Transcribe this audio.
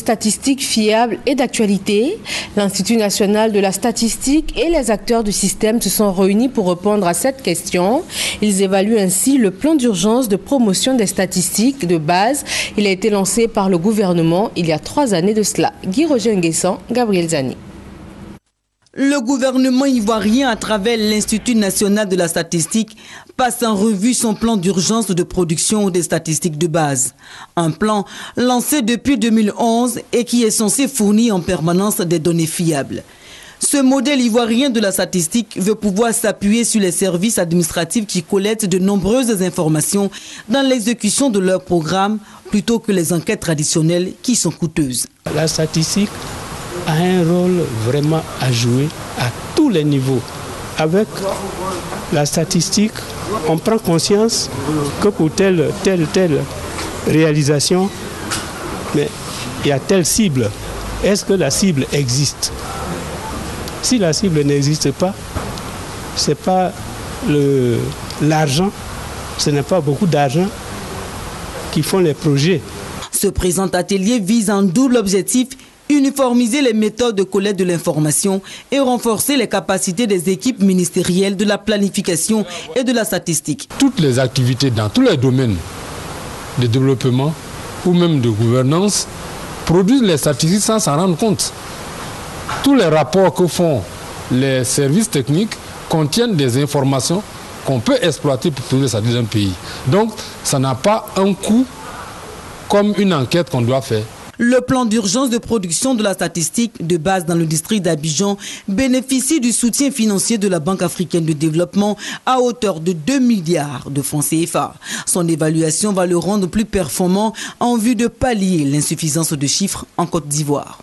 statistiques fiables et d'actualité. L'Institut national de la statistique et les acteurs du système se sont réunis pour répondre à cette question. Ils évaluent ainsi le plan d'urgence de promotion des statistiques de base. Il a été lancé par le gouvernement il y a 3 années de cela. Guy Roger Nguessan, Gabriel Zani. Le gouvernement ivoirien, à travers l'Institut national de la statistique, passe en revue son plan d'urgence de production des statistiques de base. Un plan lancé depuis 2011 et qui est censé fournir en permanence des données fiables. Ce modèle ivoirien de la statistique veut pouvoir s'appuyer sur les services administratifs qui collectent de nombreuses informations dans l'exécution de leurs programmes plutôt que les enquêtes traditionnelles qui sont coûteuses. La statistique a un rôle vraiment à jouer à tous les niveaux. Avec la statistique, on prend conscience que pour telle réalisation, mais il y a telle cible. Est-ce que la cible existe? Si la cible n'existe pas, ce n'est pas l'argent, ce n'est pas beaucoup d'argent qui font les projets. Ce présent atelier vise un double objectif: uniformiser les méthodes de collecte de l'information et renforcer les capacités des équipes ministérielles de la planification et de la statistique. Toutes les activités dans tous les domaines de développement ou même de gouvernance produisent les statistiques sans s'en rendre compte. Tous les rapports que font les services techniques contiennent des informations qu'on peut exploiter pour produire les statistiques d'un pays. Donc, ça n'a pas un coût comme une enquête qu'on doit faire. Le plan d'urgence de production de la statistique de base dans le district d'Abidjan bénéficie du soutien financier de la Banque africaine de développement à hauteur de 2 milliards de francs CFA. Son évaluation va le rendre plus performant en vue de pallier l'insuffisance de chiffres en Côte d'Ivoire.